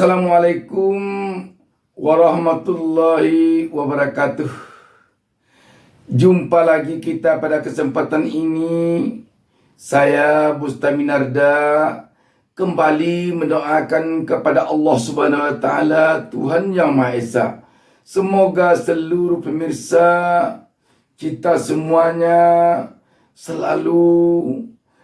Assalamualaikum warahmatullahi wabarakatuh. Jumpa lagi kita pada kesempatan ini. Saya Bustaminarda kembali mendoakan kepada Allah Subhanahu wa taala, Tuhan Yang Maha Esa. Semoga seluruh pemirsa kita semuanya selalu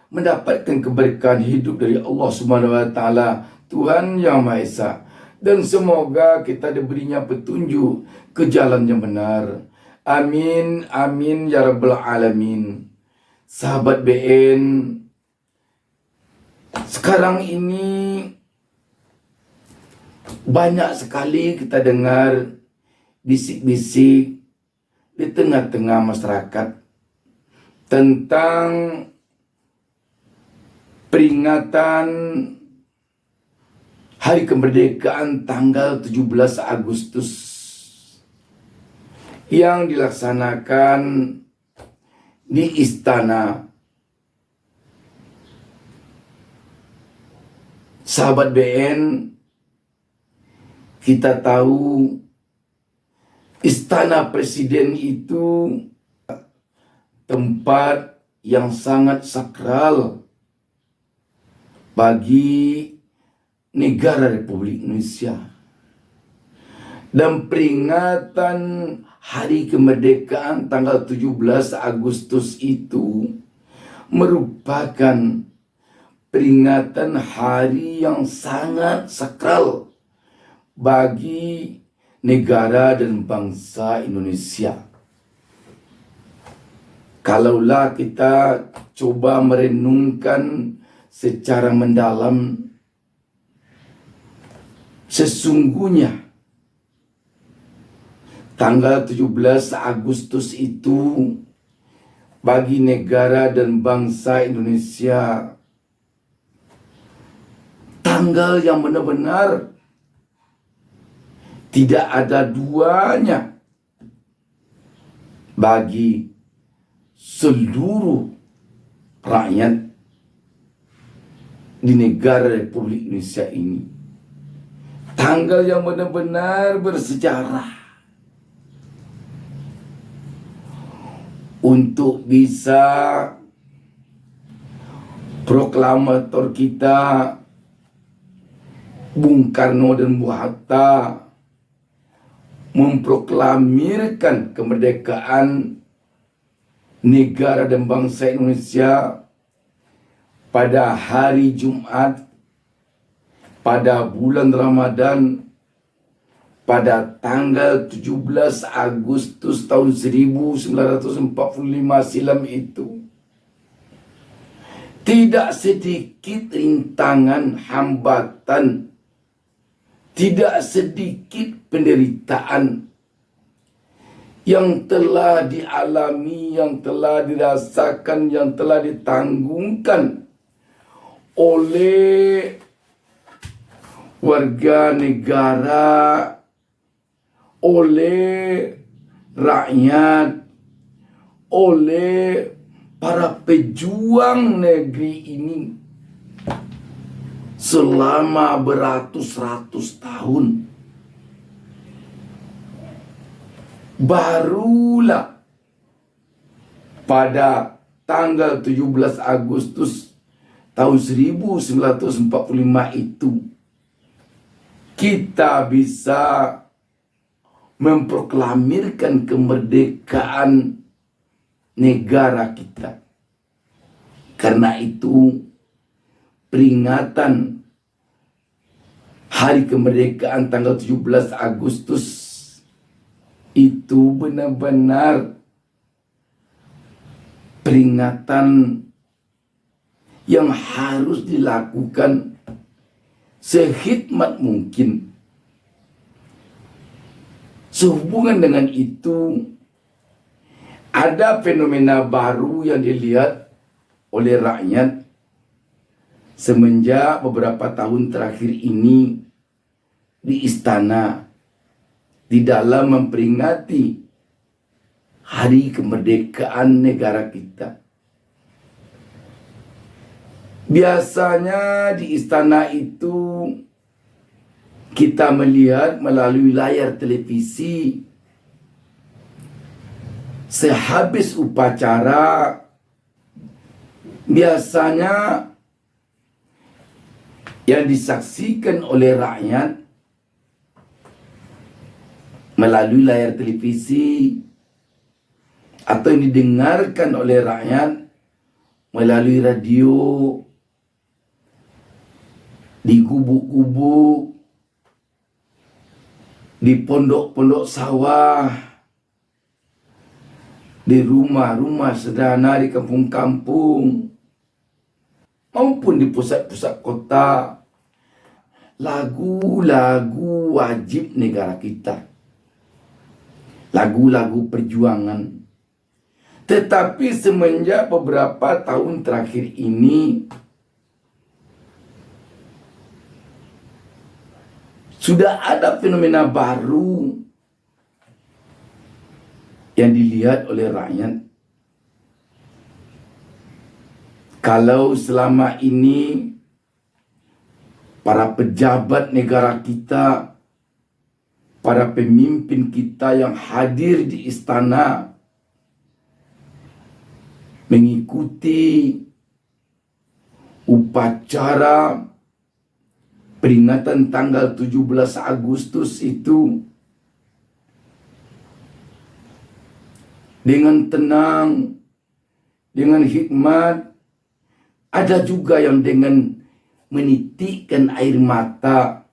mendapatkan keberkahan hidup dari Allah Subhanahu wa taala, Tuhan Yang Maha Esa. Dan semoga kita diberinya petunjuk ke jalan yang benar. Amin, amin, ya rabbal alamin. Sahabat BN, sekarang ini banyak sekali kita dengar bisik-bisik di tengah-tengah masyarakat tentang peringatan Hari Kemerdekaan tanggal 17 Agustus yang dilaksanakan di Istana. Sahabat BN, kita tahu Istana Presiden itu tempat yang sangat sakral bagi negara Republik Indonesia. Dan peringatan Hari Kemerdekaan tanggal 17 Agustus itu merupakan peringatan hari yang sangat sakral bagi negara dan bangsa Indonesia. Kalaulah kita coba merenungkan secara mendalam, sesungguhnya tanggal 17 Agustus itu bagi negara dan bangsa Indonesia tanggal yang benar-benar tidak ada duanya bagi seluruh rakyat di negara Republik Indonesia ini. Tanggal yang benar-benar bersejarah untuk bisa proklamator kita Bung Karno dan Bung Hatta memproklamirkan kemerdekaan negara dan bangsa Indonesia pada hari Jumat pada bulan Ramadan pada tanggal 17 Agustus tahun 1945 silam itu. Tidak sedikit rintangan, hambatan, tidak sedikit penderitaan yang telah dialami, yang telah dirasakan, yang telah ditanggungkan oleh warga negara, oleh rakyat, oleh para pejuang negeri ini selama beratus-ratus tahun. Barulah pada tanggal 17 Agustus tahun 1945 itu kita bisa memproklamirkan kemerdekaan negara kita. Karena itu peringatan Hari Kemerdekaan tanggal 17 Agustus itu benar-benar peringatan yang harus dilakukan sehikmat mungkin. Sehubungan dengan itu, ada fenomena baru yang dilihat oleh rakyat semenjak beberapa tahun terakhir ini di istana di dalam memperingati Hari Kemerdekaan negara kita. Biasanya di istana itu kita melihat melalui layar televisi, sehabis upacara biasanya yang disaksikan oleh rakyat melalui layar televisi atau yang didengarkan oleh rakyat melalui radio, di gubuk-gubuk, di pondok-pondok sawah, di rumah-rumah sederhana di kampung-kampung, maupun di pusat-pusat kota, lagu-lagu wajib negara kita, lagu-lagu perjuangan. Tetapi semenjak beberapa tahun terakhir ini, sudah ada fenomena baru yang dilihat oleh rakyat. Kalau selama ini para pejabat negara kita, para pemimpin kita yang hadir di istana mengikuti upacara peringatan tanggal 17 Agustus itu dengan tenang, dengan hikmat. Ada juga yang dengan menitikkan air mata,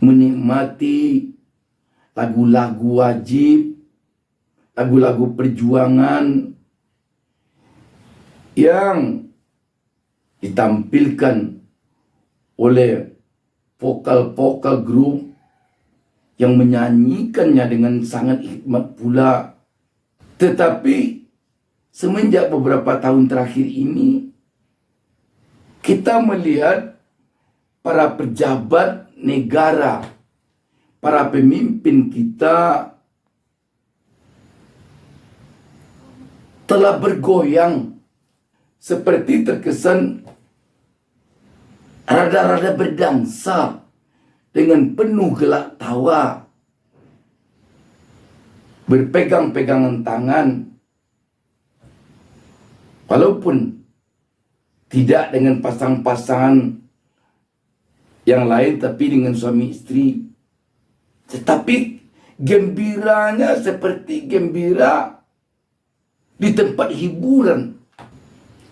menikmati lagu-lagu wajib, lagu-lagu perjuangan yang ditampilkan oleh vokal-vokal grup yang menyanyikannya dengan sangat hikmat pula. Tetapi semenjak beberapa tahun terakhir ini, kita melihat para pejabat negara, para pemimpin kita telah bergoyang, seperti terkesan rada-rada berdansa dengan penuh gelak tawa, berpegang-pegangan tangan, walaupun tidak dengan pasang-pasangan yang lain, tapi dengan suami istri. Tetapi gembiranya seperti gembira di tempat hiburan.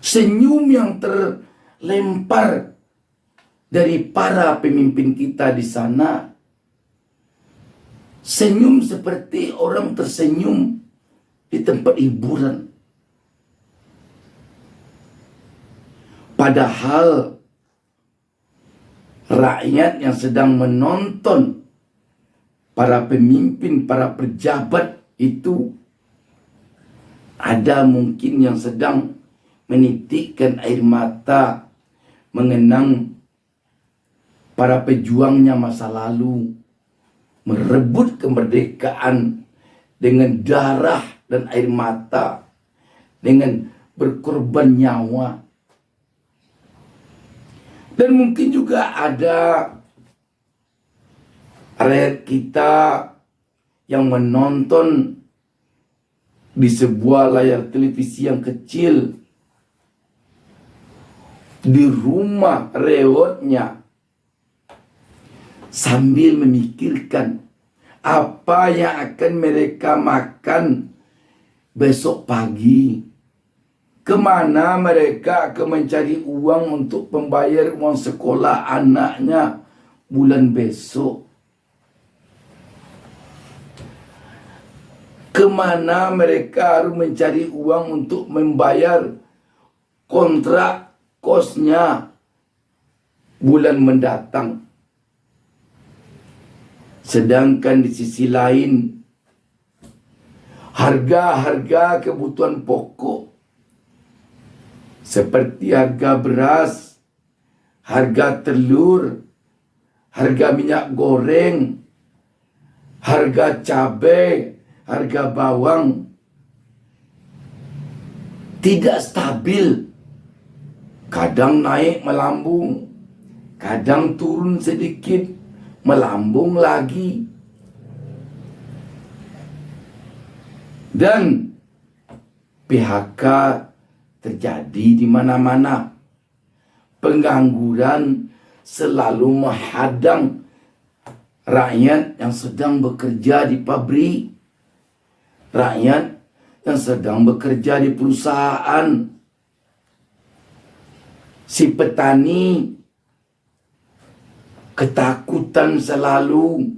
Senyum yang terlempar dari para pemimpin kita di sana. Senyum seperti orang tersenyum di tempat hiburan. Padahal rakyat yang sedang menonton para pemimpin, para pejabat itu, ada mungkin yang sedang menitikkan air mata mengenang para pejuangnya masa lalu, merebut kemerdekaan dengan darah dan air mata, dengan berkorban nyawa. Dan mungkin juga ada rakyat kita yang menonton di sebuah layar televisi yang kecil di rumah reotnya, sambil memikirkan apa yang akan mereka makan besok pagi, kemana mereka akan mencari uang untuk membayar uang sekolah anaknya bulan besok, kemana mereka harus mencari uang untuk membayar kontrak kosnya bulan mendatang. Sedangkan di sisi lain, harga-harga kebutuhan pokok seperti harga beras, harga telur, harga minyak goreng, harga cabai, harga bawang tidak stabil. Kadang naik melambung, kadang turun sedikit, melambung lagi. Dan PHK terjadi di mana-mana. Pengangguran selalu menghadang rakyat yang sedang bekerja di pabrik, rakyat yang sedang bekerja di perusahaan. Si petani ketakutan selalu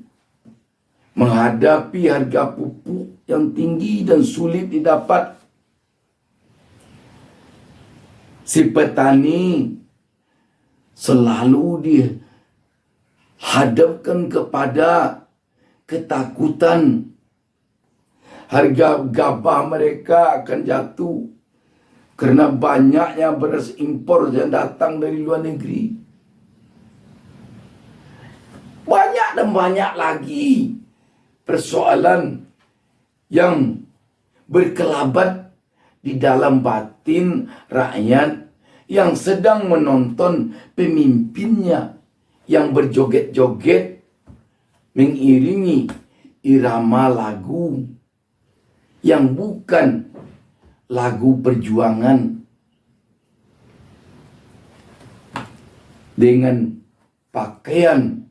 menghadapi harga pupuk yang tinggi dan sulit didapat. Si petani selalu dihadapkan kepada ketakutan harga gabah mereka akan jatuh karena banyaknya beras impor yang datang dari luar negeri. Banyak dan banyak lagi persoalan yang berkelabat di dalam batin rakyat yang sedang menonton pemimpinnya yang berjoget-joget mengiringi irama lagu yang bukan lagu perjuangan, dengan pakaian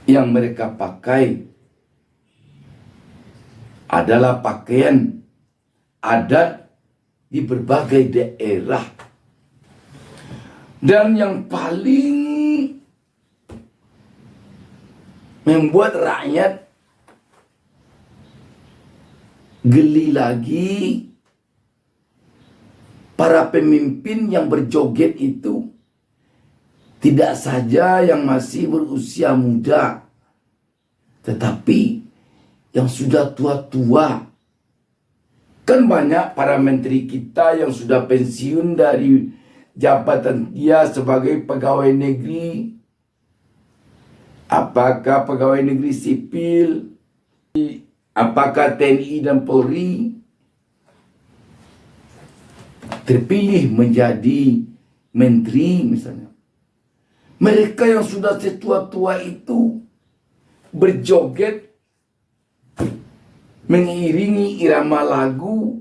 yang mereka pakai adalah pakaian adat di berbagai daerah. Dan yang paling membuat rakyat geli lagi, para pemimpin yang berjoget itu tidak saja yang masih berusia muda, tetapi yang sudah tua-tua. Kan banyak para menteri kita yang sudah pensiun dari jabatan dia sebagai pegawai negeri. Apakah pegawai negeri sipil, apakah TNI dan Polri, terpilih menjadi menteri misalnya. Mereka yang sudah setua-tua itu berjoget mengiringi irama lagu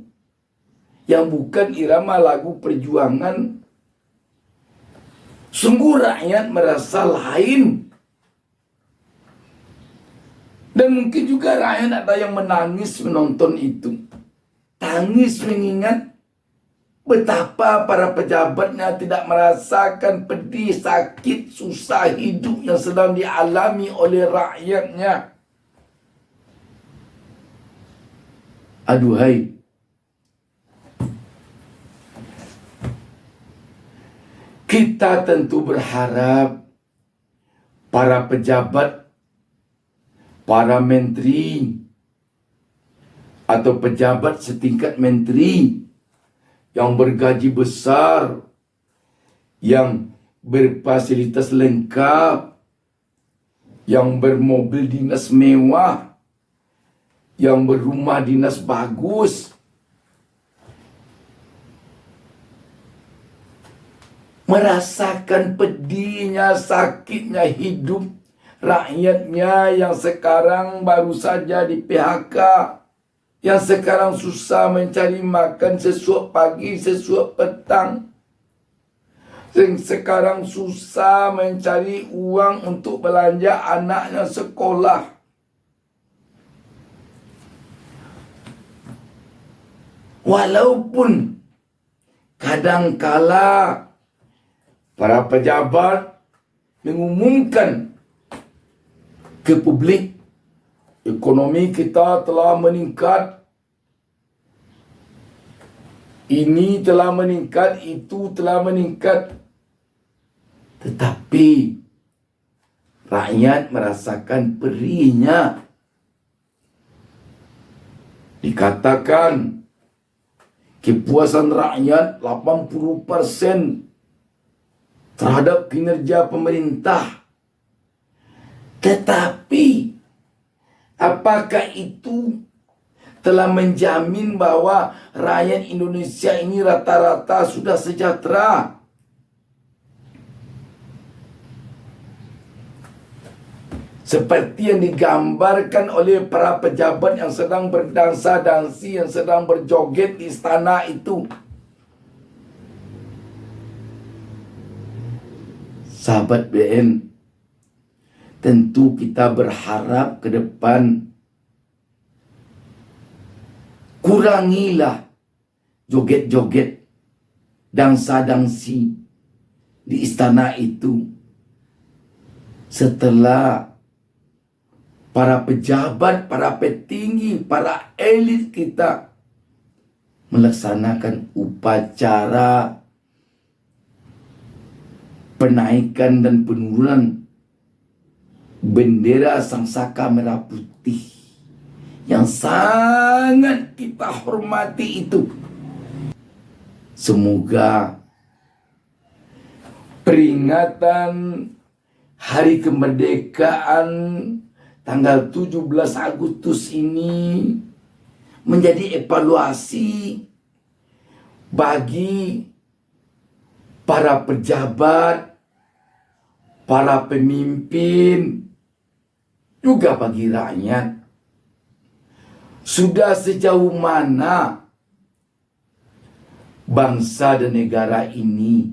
yang bukan irama lagu perjuangan. Sungguh rakyat merasa lain. Dan mungkin juga rakyat ada yang menangis menonton itu. Tangis mengingat betapa para pejabatnya tidak merasakan pedih, sakit, susah hidup yang sedang dialami oleh rakyatnya. Aduhai, kita tentu berharap para pejabat, para menteri atau pejabat setingkat menteri yang bergaji besar, yang berfasilitas lengkap, yang bermobil dinas mewah, yang berumah dinas bagus, merasakan pedihnya, sakitnya hidup rakyatnya yang sekarang baru saja di PHK, yang sekarang susah mencari makan sesuap pagi, sesuap petang, yang sekarang susah mencari uang untuk belanja anaknya sekolah. Walaupun kadangkala para pejabat mengumumkan ke publik, ekonomi kita telah meningkat, ini telah meningkat, itu telah meningkat. Tetapi rakyat merasakan perihnya. Dikatakan kepuasan rakyat 80% terhadap kinerja pemerintah. Tetapi apakah itu telah menjamin bahwa rakyat Indonesia ini rata-rata sudah sejahtera? seperti yang digambarkan oleh para pejabat yang sedang berdansa-dansi, yang sedang berjoget di istana itu. Sahabat BN, tentu kita berharap ke depan kurangilah joget-joget, dansa-dansi di istana itu. Setelah para pejabat, para petinggi, para elit kita melaksanakan upacara penaikan dan penurunan bendera Sangsaka Merah Putih yang sangat kita hormati itu. Semoga peringatan Hari Kemerdekaan tanggal 17 Agustus ini menjadi evaluasi bagi para pejabat, para pemimpin, juga bagi rakyat. Sudah sejauh mana bangsa dan negara ini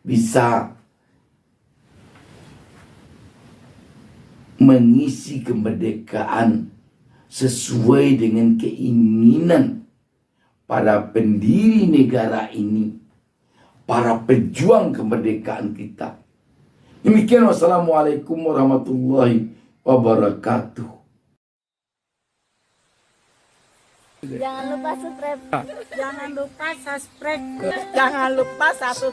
bisa mengisi kemerdekaan sesuai dengan keinginan para pendiri negara ini, para pejuang kemerdekaan kita. Demikian, wassalamualaikum warahmatullahi wabarakatuh. Jangan lupa subscribe. Jangan lupa subscribe. Jangan lupa satu